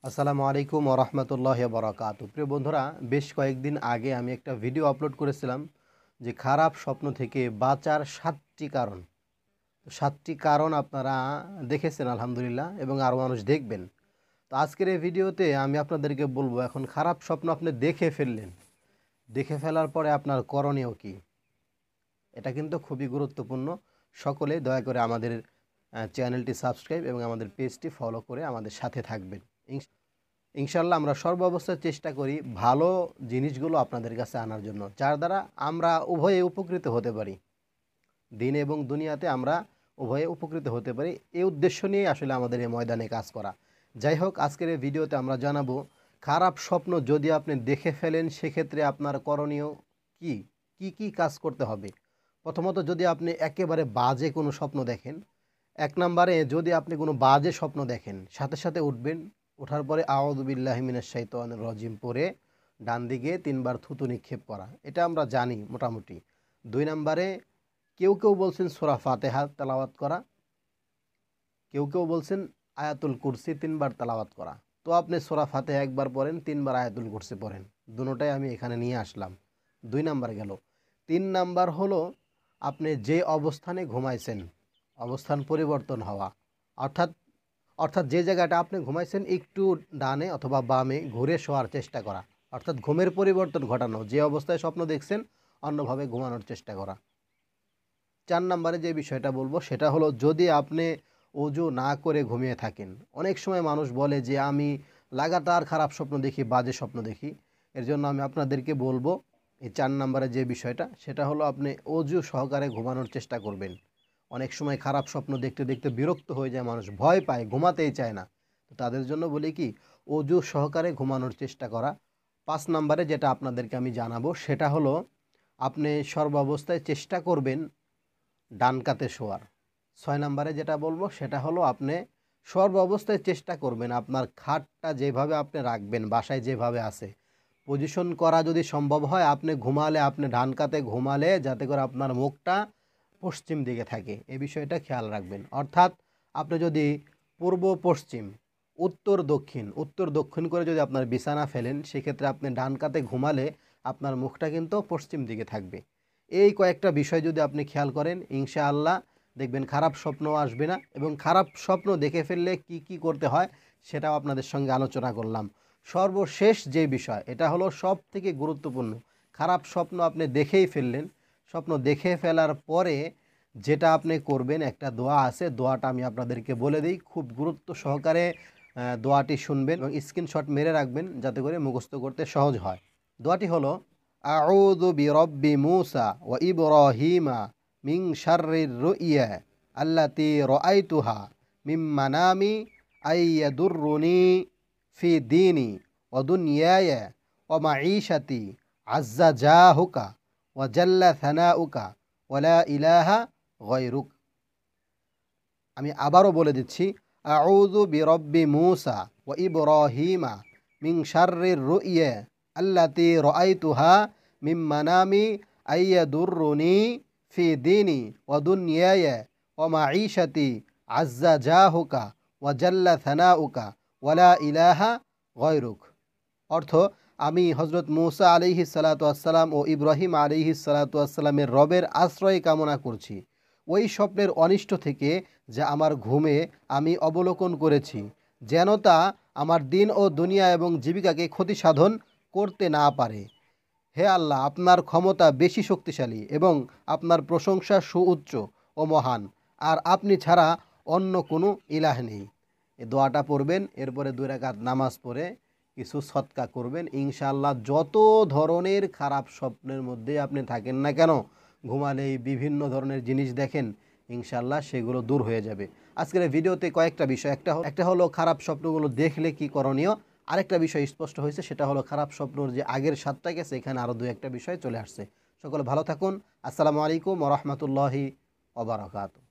আসসালামু আলাইকুম ওয়া রাহমাতুল্লাহি ওয়া বারাকাতুহু। প্রিয় বন্ধুরা, বেশ কয়েকদিন আগে আমি একটা ভিডিও আপলোড করেছিলাম যে খারাপ স্বপ্ন থেকে বাঁচার 7টি কারণ। 7টি কারণ আপনারা দেখেছেন আলহামদুলিল্লাহ, এবং আরও মানুষ দেখবেন। তো আজকের এই ভিডিওতে আমি আপনাদেরকে বলবো, এখন খারাপ স্বপ্ন আপনি দেখে ফেললেন, দেখে ফেলার পরে আপনার করণীয় কী। এটা কিন্তু খুবই গুরুত্বপূর্ণ। সকলে দয়া করে আমাদের চ্যানেলটি সাবস্ক্রাইব এবং আমাদের পেজটি ফলো করে আমাদের সাথে থাকবেন। ইনশাল্লাহ আমরা সর্ব অবস্থায় চেষ্টা করি ভালো জিনিসগুলো আপনাদের কাছে আনার জন্য, যার দ্বারা আমরা উভয়ে উপকৃত হতে পারি। দিন এবং দুনিয়াতে আমরা উভয়ে উপকৃত হতে পারি, এই উদ্দেশ্য নিয়ে আসলে আমাদের এই ময়দানে কাজ করা। যাই হোক, আজকের এই ভিডিওতে আমরা জানাবো খারাপ স্বপ্ন যদি আপনি দেখে ফেলেন সেক্ষেত্রে আপনার করণীয় কি কি কাজ করতে হবে। প্রথমত, যদি আপনি একেবারে বাজে কোনো স্বপ্ন দেখেন, 1 নম্বরে যদি আপনি কোনো বাজে স্বপ্ন দেখেন, সাথে সাথে উঠবেন, ওঠার পরে আউযু বিল্লাহি মিনাশ শাইতানির রাজিম পড়ে ডান দিকে 3 বার থুতু নিক্ষেপ করা, এটা আমরা জানি মোটামুটি। 2 নম্বরে কেউ বলছেন সূরা ফাতিহা তেলাওয়াত করা, কেউ বলছেন আয়াতুল কুরসি 3 বার তেলাওয়াত করা। তো আপনি সূরা ফাতিহা 1 বার পড়েন, 3 বার আয়াতুল কুরসি পড়েন, দুটোটাই আমি এখানে নিয়ে আসলাম। 2 নাম্বার গেল। 3 নাম্বার হলো আপনি যে অবস্থানে ঘুমাইছেন অবস্থান পরিবর্তন হওয়া, অর্থাৎ যে জায়গাটা আপনি ঘুমাইছেন একটু ডানে অথবা বামে ঘুরে শোয়ার চেষ্টা করা, অর্থাৎ ঘুমের পরিবর্তন ঘটানো, যে অবস্থায় স্বপ্ন দেখছেন অন্যভাবে ঘুমানোর চেষ্টা করা। 4 নম্বরে যে বিষয়টা বলবো সেটা হলো, যদি আপনি ওযু না করে ঘুমিয়ে থাকেন। অনেক সময় মানুষ বলে যে আমি লাগাতার খারাপ স্বপ্ন দেখি, বাজে স্বপ্ন দেখি। এর জন্য আমি আপনাদেরকে বলবো এই 4 নম্বরে যে বিষয়টা, সেটা হলো আপনি ওযু সহকারে ঘুমানোর চেষ্টা করবেন। অনেক সময় খারাপ স্বপ্ন দেখতে দেখতে বিরক্ত হয়ে যায় মানুষ, ভয় পায়, ঘুমাতেই চায় না। তো তাদের জন্য বলি কি, ওযু সহকারে ঘুমানোর চেষ্টা করা। 5 নম্বরে যেটা আপনাদেরকে আমি জানাবো সেটা হলো, আপনি সর্বাবস্থায় চেষ্টা করবেন ডান কাতে শোয়ার। 6 নম্বরে যেটা বলবো সেটা হলো, আপনি সর্ব অবস্থায় চেষ্টা করবেন আপনার খাটটা যেভাবে আপনি রাখবেন, বাসায় যেভাবে আছে পজিশন করা যদি সম্ভব হয়, আপনি ডান কাতে ঘুমালে যাতে করে আপনার মুখটা পশ্চিম দিকে থাকে, এই বিষয়টা খেয়াল রাখবেন। অর্থাৎ আপনি যদি পূর্ব পশ্চিম উত্তর দক্ষিণ করে যদি আপনার বিছানা ফেলেন, সেক্ষেত্রে আপনি ডান কাতে ঘুমালে আপনার মুখটা কিন্তু পশ্চিম দিকে থাকবে। এই কয়েকটা বিষয় যদি আপনি খেয়াল করেন, ইনশাআল্লাহ দেখবেন খারাপ স্বপ্নও আসবে না। এবং খারাপ স্বপ্ন দেখে ফেললে কি করতে হয় সেটাও আপনাদের সঙ্গে আলোচনা করলাম। সর্বশেষ যে বিষয়, এটা হলো সব থেকে গুরুত্বপূর্ণ। খারাপ স্বপ্ন আপনি দেখেই ফেললেন, স্বপ্ন দেখে ফেলার পরে যেটা আপনি করবেন, একটা দোয়া আছে, দোয়াটা আমি আপনাদেরকে বলে দিই, খুব গুরুত্ব সহকারে দোয়াটি শুনবেন এবং স্ক্রিনশট মেরে রাখবেন যাতে করে মুখস্থ করতে সহজ হয়। দোয়াটি হলো, আউযু বিরব্বি মূসা ওয়া ইব্রাহিমা মিন শাররির রুইয়া আল্লাতী রাআইতুহা মিন মানামি আইয়াদুররুনি ফি দীনি ওয়া দুনিয়ায়া ওয়া মাঈশাতি আজ্জা জাহুকা ওয়া জাল্লা থানাউকা ওয়া লা ইলাহা গায়রুক। আমি আবারও বলে দিচ্ছি, আউযু বিরব্বি মূসা ওয়া ইব্রাহিমা মিন শাররির রুইয়া আল্লাতী রাআইতুহা মিন মানামি আইয়াদুররুনি ফি দীনি ওয়া দুনিয়ায়া ওয়া মাঈশাতি আজ্জা জাহুকা ওয়া জাল্লা থানাউকা ওয়া লা ইলাহা গায়রুক। অর্থ, আমি হযরত মূসা আলাইহিস সালাতু ওয়াসসালাম ও ইব্রাহিম আলাইহিস সালাতু ওয়াসসালামের রবের আশ্রয় কামনা করছি ওই স্বপ্নের অনিষ্ট থেকে যা আমার ঘুমে আমি অবলোকন করেছি, যেন তা আমার দিন ও দুনিয়া এবং জীবিকাকে ক্ষতি সাধন করতে না পারে। হে আল্লাহ, আপনার ক্ষমতা বেশি শক্তিশালী এবং আপনার প্রশংসা সুউচ্চ ও মহান, আর আপনি ছাড়া অন্য কোনো ইলাহ নেই। এই দোয়াটা পড়বেন, এরপরে 2 রাকাত নামাজ পড়ে কিছু সদকা করবেন। ইনশাআল্লাহ যত ধরনের খারাপ স্বপ্নের মধ্যে আপনি থাকেন না কেন, ঘুমালেই বিভিন্ন ধরনের জিনিস দেখেন, ইনশাআল্লাহ সেগুলো দূর হয়ে যাবে। আজকের এই ভিডিওতে কয়েকটা বিষয়, একটা হলো খারাপ স্বপ্নগুলো দেখলে কি করণীয়, আরেকটা বিষয় স্পষ্ট হয়েছে, সেটা হলো খারাপ স্বপ্নর যে আগের 7টা গেছে, এখানে আরও 2-1টা বিষয় চলে আসছে। সকলে ভালো থাকুন। আসসালামু আলাইকুম ওয়া রাহমাতুল্লাহি ওয়া বারাকাতুহু।